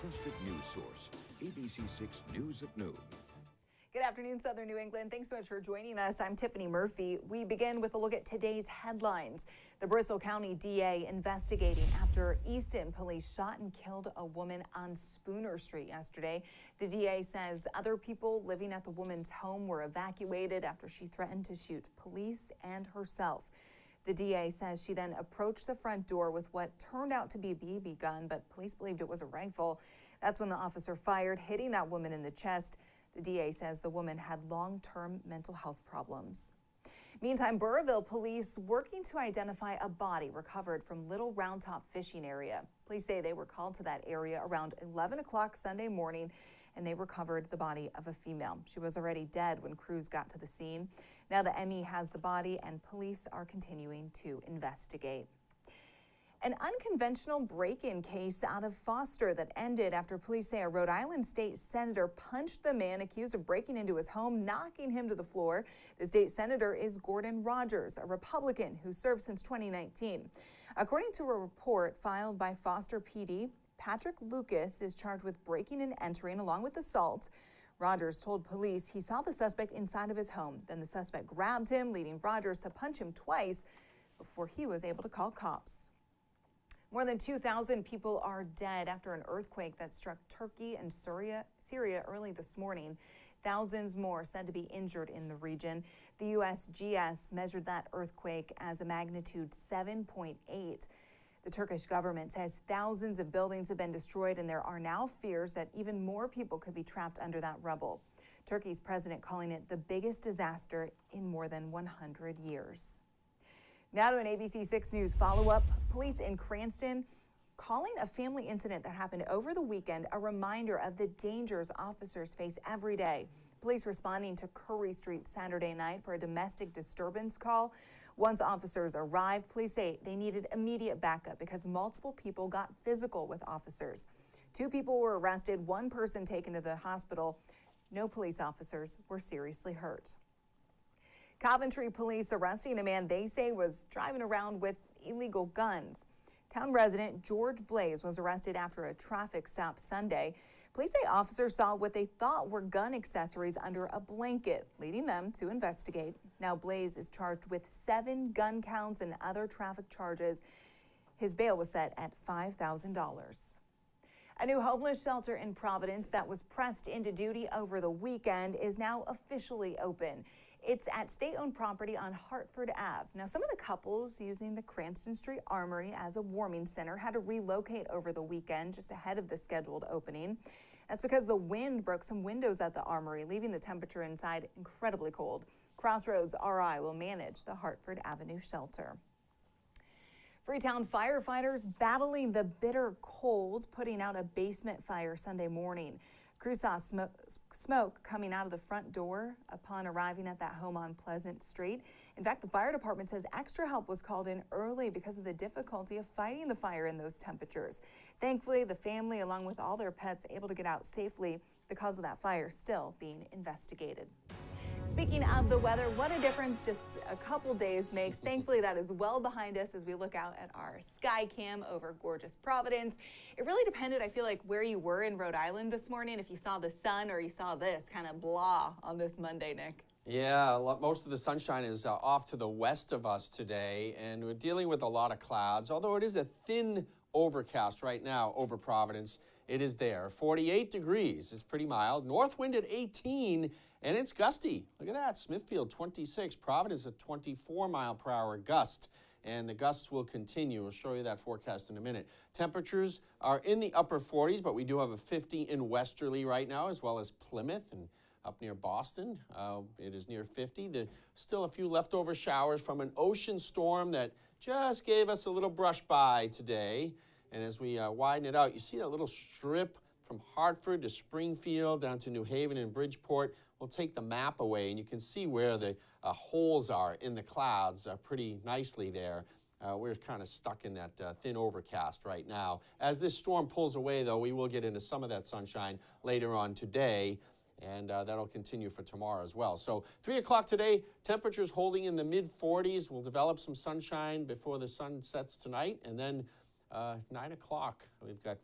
trusted news source, ABC6 News at Noon. Good afternoon, Southern New England. Thanks so much for joining us. I'm Tiffany Murphy. We begin with a look at today's headlines. The Bristol County DA investigating after Easton police shot and killed a woman on Spooner Street yesterday. The DA says other people living at the woman's home were evacuated after she threatened to shoot police and herself. The DA says she then approached the front door with what turned out to be a BB gun, but police believed it was a rifle. That's when the officer fired, hitting that woman in the chest. The DA says the woman had long-term mental health problems. Meantime, Burrillville police working to identify a body recovered from Little Round Top fishing area. Police say they were called to that area around 11 o'clock Sunday morning, and they recovered the body of a female. She was already dead when crews got to the scene. Now the ME has the body, and police are continuing to investigate. An unconventional break-in case out of Foster that ended after police say a Rhode Island state senator punched the man accused of breaking into his home, knocking him to the floor. The state senator is Gordon Rogers, a Republican who served since 2019. According to a report filed by Foster PD, Patrick Lucas is charged with breaking and entering along with assault. Rogers told police he saw the suspect inside of his home. Then the suspect grabbed him, leading Rogers to punch him twice before he was able to call cops. More than 2,000 people are dead after an earthquake that struck Turkey and Syria early this morning. Thousands more said to be injured in the region. The USGS measured that earthquake as a magnitude 7.8. The Turkish government says thousands of buildings have been destroyed, and there are now fears that even more people could be trapped under that rubble. Turkey's president calling it the biggest disaster in more than 100 years. Now to an ABC6 News follow-up. Police in Cranston calling a family incident that happened over the weekend a reminder of the dangers officers face every day. Police responding to Curry Street Saturday night for a domestic disturbance call. Once officers arrived, police say they needed immediate backup because multiple people got physical with officers. 2 people were arrested, 1 person taken to the hospital. No police officers were seriously hurt. Coventry police arresting a man they say was driving around with illegal guns. Town resident George Blaze was arrested after a traffic stop Sunday. Police say officers saw what they thought were gun accessories under a blanket, leading them to investigate. Now Blaze is charged with 7 gun counts and other traffic charges. His bail was set at $5,000. A new homeless shelter in Providence that was pressed into duty over the weekend is now officially open. It's at state-owned property on Hartford Ave. Now, some of the couples using the Cranston Street Armory as a warming center had to relocate over the weekend just ahead of the scheduled opening. That's because the wind broke some windows at the Armory, leaving the temperature inside incredibly cold. Crossroads RI will manage the Hartford Avenue shelter. Freetown firefighters battling the bitter cold, putting out a basement fire Sunday morning. Crews saw smoke coming out of the front door upon arriving at that home on Pleasant Street. In fact, the fire department says extra help was called in early because of the difficulty of fighting the fire in those temperatures. Thankfully, the family, along with all their pets, able to get out safely. The cause of that fire still being investigated. Speaking of the weather, what a difference just a couple days makes. Thankfully, that is well behind us as we look out at our sky cam over gorgeous Providence. It really depended, I feel like, where you were in Rhode Island this morning, if you saw the sun or you saw this kind of blah on this Monday, Nick. Yeah, most of the sunshine is off to the west of us today, and we're dealing with a lot of clouds, although it is a thin overcast right now over Providence. It is there. 48 degrees. It's pretty mild. North wind at 18, and it's gusty. Look at that. Smithfield 26. Providence a 24-mile-per-hour gust, and the gusts will continue. We'll show you that forecast in a minute. Temperatures are in the upper 40s, but we do have a 50 in Westerly right now, as well as Plymouth and up near Boston. It is near 50. There's still a few leftover showers from an ocean storm that just gave us a little brush by today. And as we widen it out, you see that little strip from Hartford to Springfield down to New Haven and Bridgeport. We'll take the map away, and you can see where the holes are in the clouds pretty nicely there. We're kind of stuck in that thin overcast right now. As this storm pulls away, though, we will get into some of that sunshine later on today. And that'll continue for tomorrow as well. So 3 o'clock today, temperatures holding in the mid-40s. We'll develop some sunshine before the sun sets tonight. And then 9 o'clock, we've got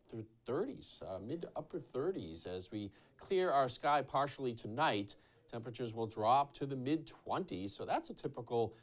30s, mid to upper 30s. As we clear our sky partially tonight, temperatures will drop to the mid-20s. So that's a typical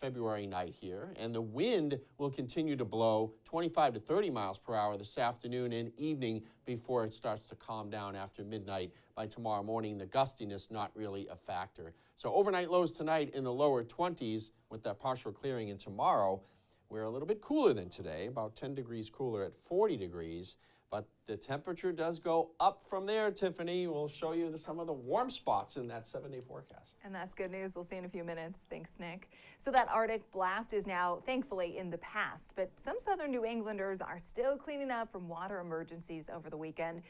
February night here. And the wind will continue to blow 25 to 30 miles per hour this afternoon and evening before it starts to calm down after midnight. By tomorrow morning, the gustiness not really a factor. So overnight lows tonight in the lower 20s with that partial clearing, and tomorrow we're a little bit cooler than today, about 10 degrees cooler at 40 degrees. But the temperature does go up from there, Tiffany. We'll show you some of the warm spots in that 7-day forecast. And that's good news. We'll see you in a few minutes. Thanks, Nick. So that Arctic blast is now, thankfully, in the past. But some southern New Englanders are still cleaning up from water emergencies over the weekend.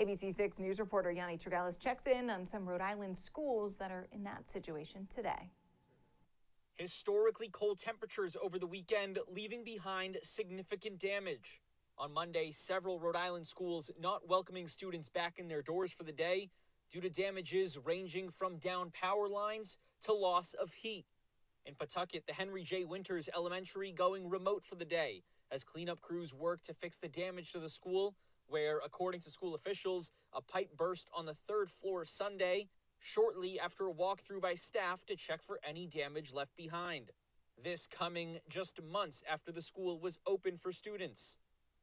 ABC6 News reporter Yanni Tregalis checks in on some Rhode Island schools that are in that situation today. Historically cold temperatures over the weekend, leaving behind significant damage. On Monday, several Rhode Island schools not welcoming students back in their doors for the day due to damages ranging from down power lines to loss of heat. In Pawtucket, the Henry J. Winters Elementary going remote for the day as cleanup crews work to fix the damage to the school, where, according to school officials, a pipe burst on the 3rd floor Sunday, shortly after a walkthrough by staff to check for any damage left behind. This coming just months after the school was open for students.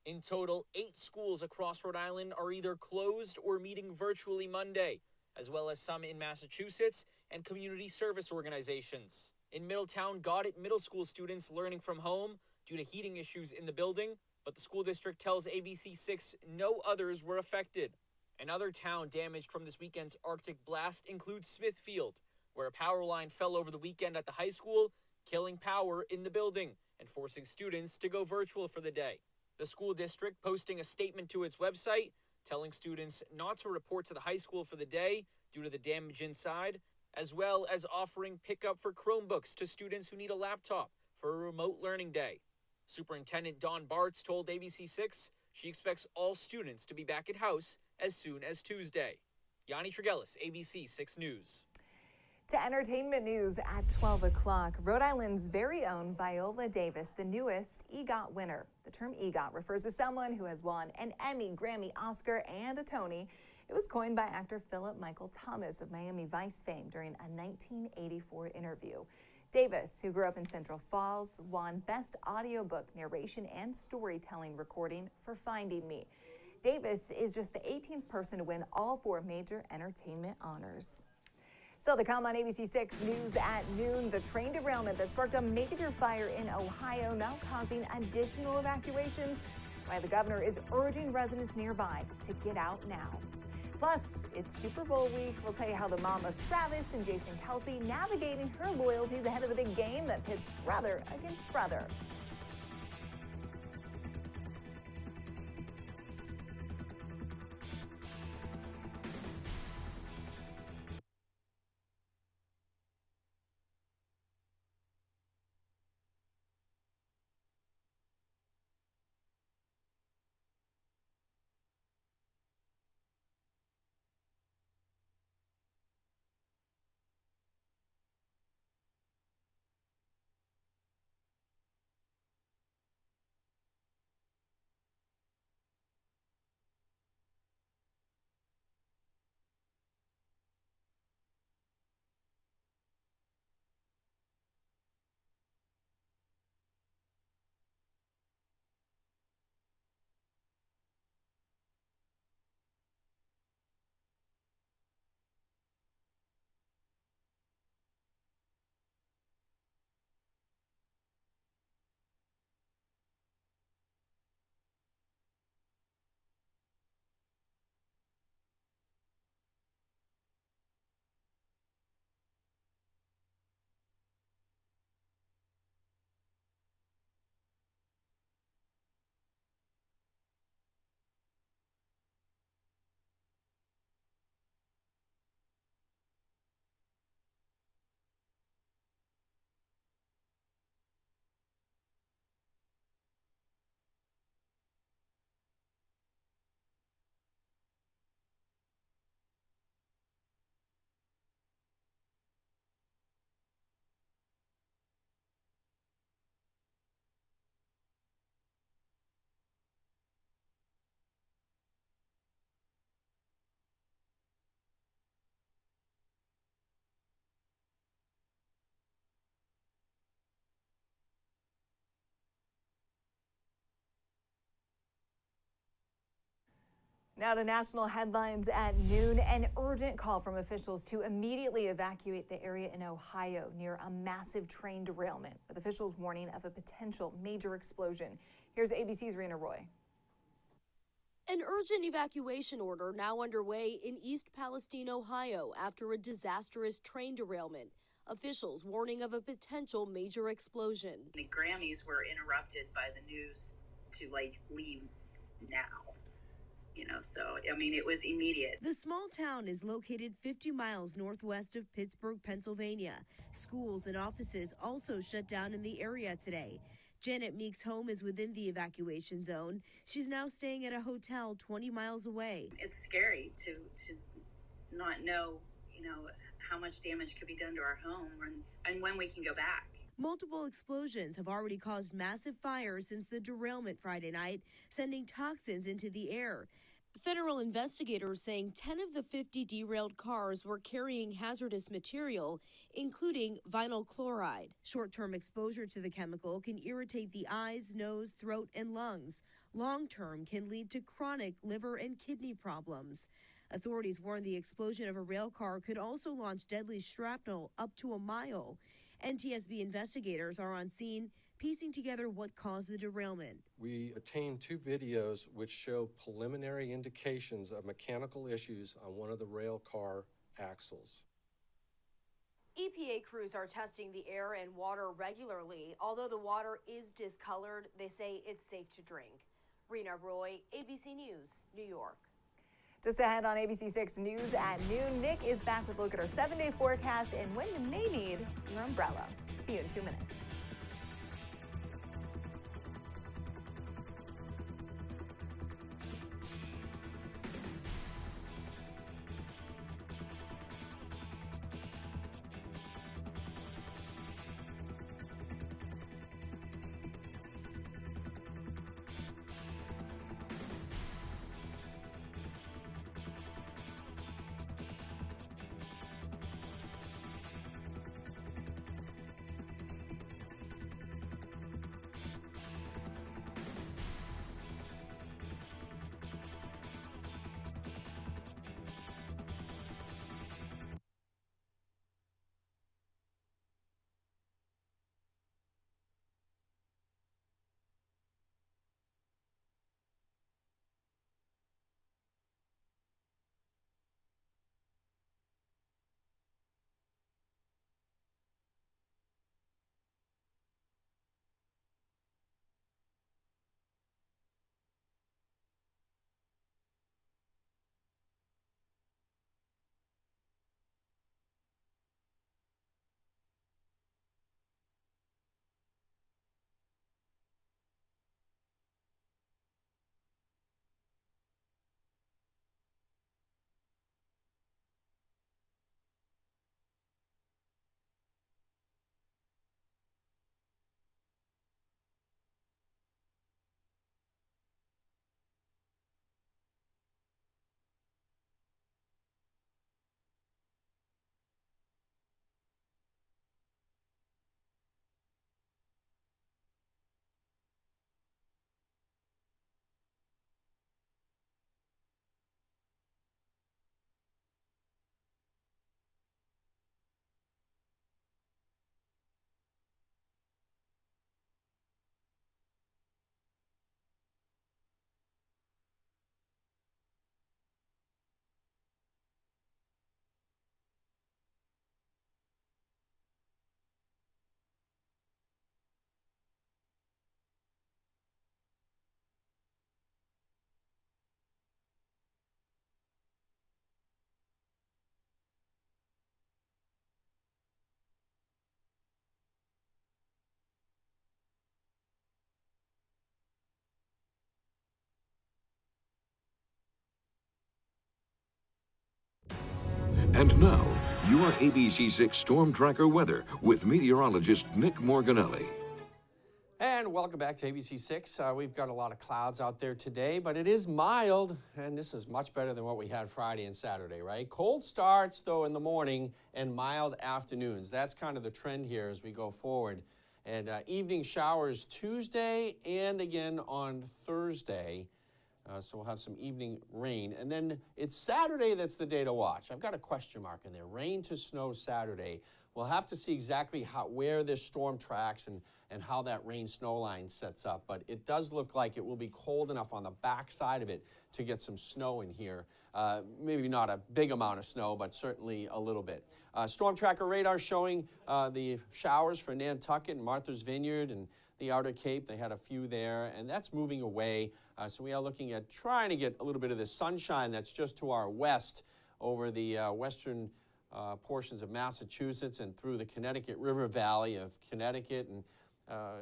In total, 8 schools across Rhode Island are either closed or meeting virtually Monday, as well as some in Massachusetts and community service organizations. In Middletown, Goddard Middle School students learning from home due to heating issues in the building, but the school district tells ABC6 no others were affected. Another town damaged from this weekend's Arctic blast includes Smithfield, where a power line fell over the weekend at the high school, killing power in the building and forcing students to go virtual for the day. The school district posting a statement to its website, telling students not to report to the high school for the day due to the damage inside, as well as offering pickup for Chromebooks to students who need a laptop for a remote learning day. Superintendent Dawn Bartz told ABC6 she expects all students to be back at house as soon as Tuesday. Yanni Tregalis, ABC6 News. To entertainment news at 12 o'clock, Rhode Island's very own Viola Davis, the newest EGOT winner. The term EGOT refers to someone who has won an Emmy, Grammy, Oscar, and a Tony. It was coined by actor Philip Michael Thomas of Miami Vice fame during a 1984 interview. Davis, who grew up in Central Falls, won Best Audiobook Narration and Storytelling Recording for Finding Me. Davis is just the 18th person to win all 4 major entertainment honors. Still to come on ABC6 News at noon, the train derailment that sparked a major fire in Ohio now causing additional evacuations, while the governor is urging residents nearby to get out now. Plus, it's Super Bowl week. We'll tell you how the mom of Travis and Jason Kelsey navigating her loyalties ahead of the big game that pits brother against brother. Now to national headlines at noon. An urgent call from officials to immediately evacuate the area in Ohio near a massive train derailment, with officials warning of a potential major explosion. Here's ABC's Rena Roy. An urgent evacuation order now underway in East Palestine, Ohio, after a disastrous train derailment. Officials warning of a potential major explosion. The Grammys were interrupted by the news to leave now. So, I mean, it was immediate. The small town is located 50 miles northwest of Pittsburgh, Pennsylvania. Schools and offices also shut down in the area today. Janet Meek's home is within the evacuation zone. She's now staying at a hotel 20 miles away. It's scary to not know, how much damage could be done to our home and when we can go back. Multiple explosions have already caused massive fires since the derailment Friday night, sending toxins into the air. Federal investigators saying 10 of the 50 derailed cars were carrying hazardous material, including vinyl chloride. Short-term exposure to the chemical can irritate the eyes, nose, throat, and lungs. Long-term can lead to chronic liver and kidney problems. Authorities warn the explosion of a rail car could also launch deadly shrapnel up to a mile. NTSB investigators are on scene, piecing together what caused the derailment. We obtained 2 videos which show preliminary indications of mechanical issues on one of the rail car axles. EPA crews are testing the air and water regularly. Although the water is discolored, they say it's safe to drink. Rena Roy, ABC News, New York. Just ahead on ABC6 News at noon, Nick is back with a look at our 7-day forecast and when you may need your umbrella. See you in 2 minutes. And now, your ABC6 Storm Tracker weather with meteorologist Nick Morganelli. And welcome back to ABC6. We've got a lot of clouds out there today, but it is mild, and this is much better than what we had Friday and Saturday, right? Cold starts, though, in the morning and mild afternoons. That's kind of the trend here as we go forward. And evening showers Tuesday and again on Thursday. So we'll have some evening rain. And then it's Saturday that's the day to watch. I've got a question mark in there. Rain to snow Saturday. We'll have to see exactly where this storm tracks and how that rain-snow line sets up. But it does look like it will be cold enough on the back side of it to get some snow in here. Maybe not a big amount of snow, but certainly a little bit. Storm tracker radar showing the showers for Nantucket and Martha's Vineyard and the Outer Cape. They had a few there, and that's moving away. So we are looking at trying to get a little bit of the sunshine that's just to our west over the western portions of Massachusetts and through the Connecticut River Valley of Connecticut, and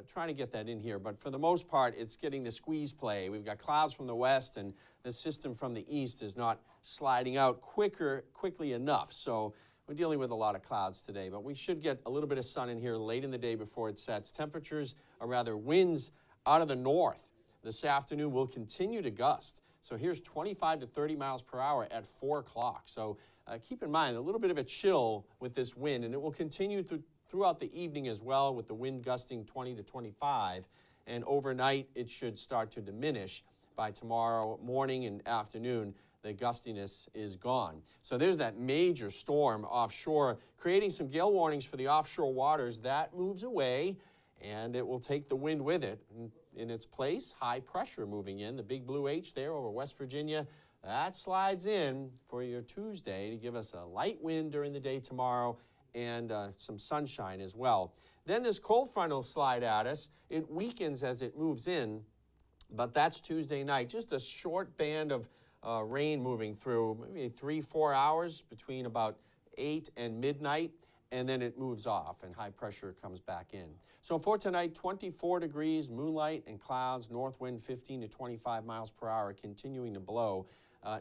trying to get that in here. But for the most part, it's getting the squeeze play. We've got clouds from the west, and the system from the east is not sliding out quickly enough. So we're dealing with a lot of clouds today, but we should get a little bit of sun in here late in the day before it sets. Temperatures, or rather winds out of the north this afternoon will continue to gust. So here's 25 to 30 miles per hour at 4 o'clock. So keep in mind a little bit of a chill with this wind, and it will continue throughout the evening as well, with the wind gusting 20 to 25. And overnight, it should start to diminish. By tomorrow morning and afternoon, the gustiness is gone. So there's that major storm offshore, creating some gale warnings for the offshore waters. That moves away, and it will take the wind with it. In its place, high pressure moving in, the big blue H there over West Virginia. That slides in for your Tuesday to give us a light wind during the day tomorrow and some sunshine as well. Then this cold front will slide at us. It weakens as it moves in, but that's Tuesday night. Just a short band of rain moving through, maybe 3-4 hours between about 8 and midnight, and then it moves off and high pressure comes back in. So for tonight, 24 degrees, moonlight and clouds, north wind 15 to 25 miles per hour continuing to blow.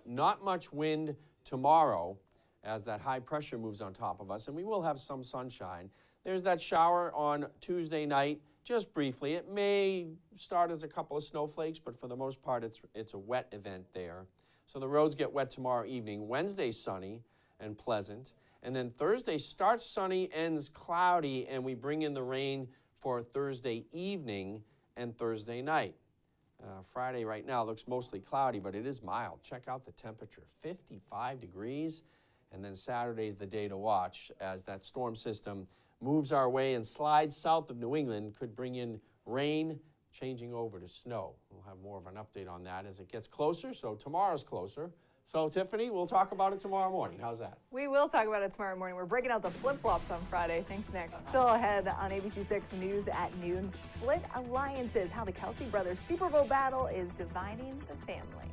Not much wind tomorrow as that high pressure moves on top of us, and we will have some sunshine. There's that shower on Tuesday night, just briefly. It may start as a couple of snowflakes, but for the most part, it's a wet event there. So the roads get wet tomorrow evening. Wednesday, sunny and pleasant. And then Thursday starts sunny, ends cloudy, and we bring in the rain for Thursday evening and Thursday night. Friday right now looks mostly cloudy, but it is mild. Check out the temperature, 55 degrees. And then Saturday's the day to watch as that storm system moves our way and slides south of New England. Could bring in rain, changing over to snow. We'll have more of an update on that as it gets closer. So tomorrow's closer. So, Tiffany, we'll talk about it tomorrow morning. How's that? We will talk about it tomorrow morning. We're breaking out the flip-flops on Friday. Thanks, Nick. Still ahead on ABC6 News at noon. Split alliances, how the Kelsey brothers Super Bowl battle is dividing the family.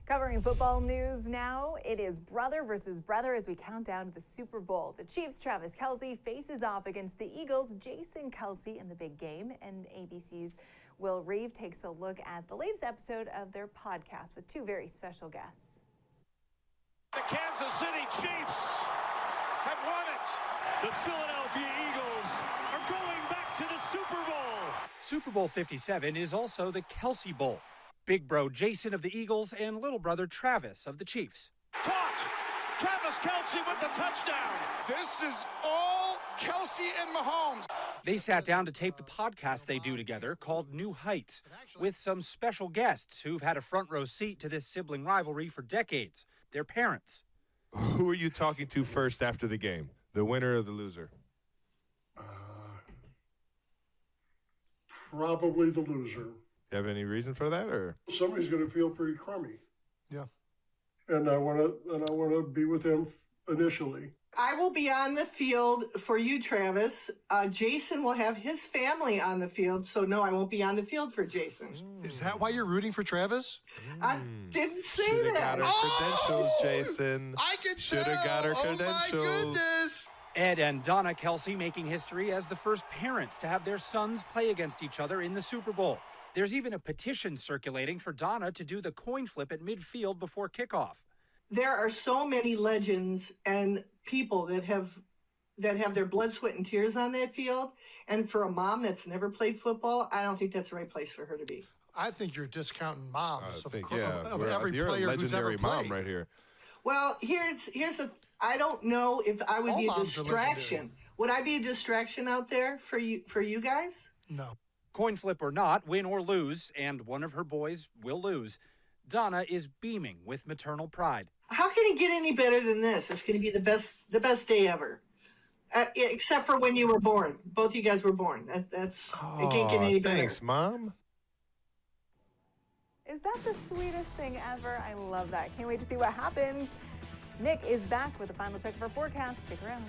Covering football news now, it is brother versus brother as we count down to the Super Bowl. The Chiefs' Travis Kelce faces off against the Eagles' Jason Kelce in the big game, and ABC's Will Reeve takes a look at the latest episode of their podcast with two very special guests. The Kansas City Chiefs have won it. The Philadelphia Eagles are going back to the Super Bowl. Super Bowl 57 is also the Kelce Bowl. Big bro Jason of the Eagles and little brother Travis of the Chiefs. Caught! Travis Kelce with the touchdown. This is all Kelce and Mahomes. They sat down to tape the podcast they do together called New Heights with some special guests who've had a front row seat to this sibling rivalry for decades, their parents. Who are you talking to first after the game? The winner or the loser? Probably the loser. You have any reason for that, or Somebody's going to feel pretty crummy. Yeah. And I want to be with them initially. I will be on the field for you, Travis. Jason will have his family on the field, so no, I won't be on the field for Jason. Is that why you're rooting for Travis? I didn't say Shoulda that. got her credentials, Jason. I can Shoulda tell. got her Oh, my credentials. goodness. Ed and Donna Kelce making history as the first parents to have their sons play against each other in the Super Bowl. There's even a petition circulating for Donna to do the coin flip at midfield before kickoff. There are so many legends and people that have their blood, sweat, and tears on that field. And for a mom that's never played football, I don't think that's the right place for her to be. I think you're discounting moms of you're every a player who's ever legendary played. mom right here. Well, here's the. I don't know if I would All be a moms are distraction. legendary. Would I be a distraction out there for you guys? No. Coin flip or not, win or lose, and one of her boys will lose, Donna is beaming with maternal pride. How can it get any better than this? It's going to be the best day ever. Except for when you were born. Both you guys were born. It can't get any better. Thanks, Mom. Is that the sweetest thing ever? I love that. Can't wait to see what happens. Nick is back with a final check of our forecast. Stick around.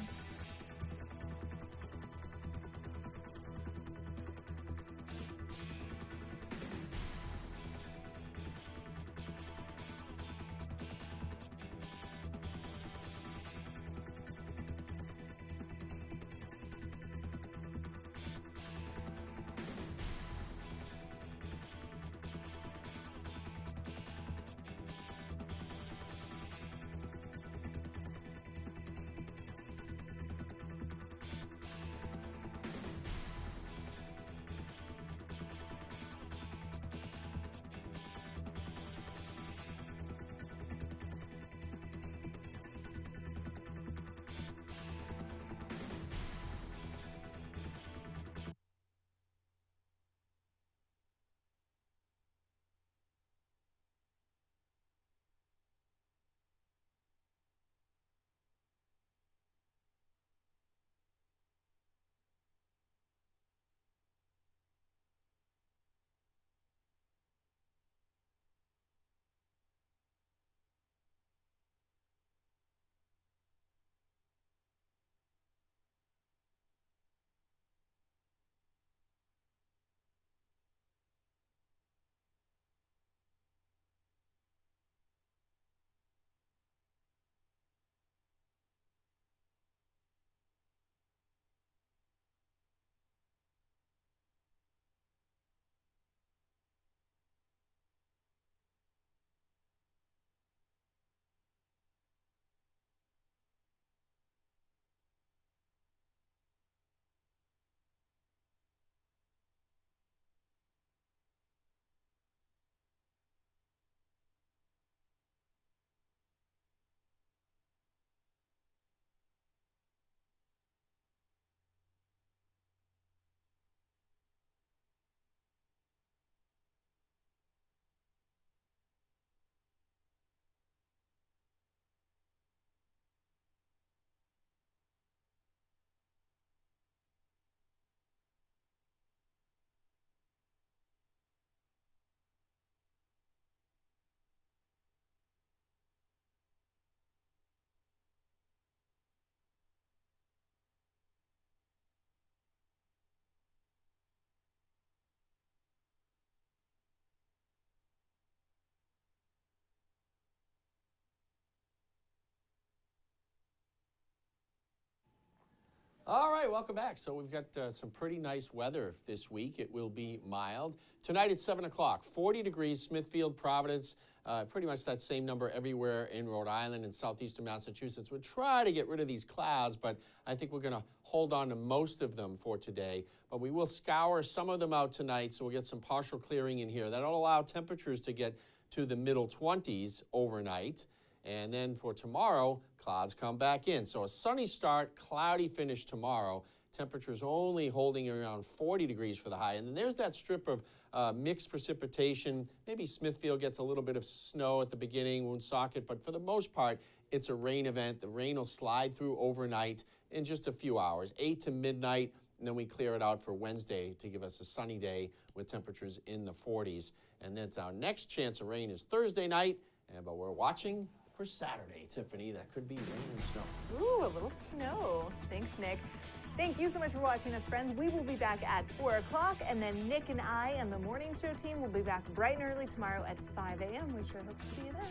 All right, welcome back. So we've got some pretty nice weather this week. It will be mild. Tonight at 7 o'clock, 40 degrees, Smithfield, Providence, pretty much that same number everywhere in Rhode Island and southeastern Massachusetts. We'll try to get rid of these clouds, but I think we're going to hold on to most of them for today. But we will scour some of them out tonight, so we'll get some partial clearing in here. That'll allow temperatures to get to the middle 20s overnight. And then for tomorrow, clouds come back in. So a sunny start, cloudy finish tomorrow. Temperatures only holding around 40 degrees for the high. And then there's that strip of mixed precipitation. Maybe Smithfield gets a little bit of snow at the beginning, Woonsocket, but for the most part, it's a rain event. The rain will slide through overnight in just a few hours, 8 to midnight, and then we clear it out for Wednesday to give us a sunny day with temperatures in the 40s. And then our next chance of rain is Thursday night, but we're watching for Saturday, Tiffany. That could be rain and snow. Ooh, a little snow. Thanks, Nick. Thank you so much for watching us, friends. We will be back at 4 o'clock, and then Nick and I and the morning show team will be back bright and early tomorrow at 5 a.m. We sure hope to see you then.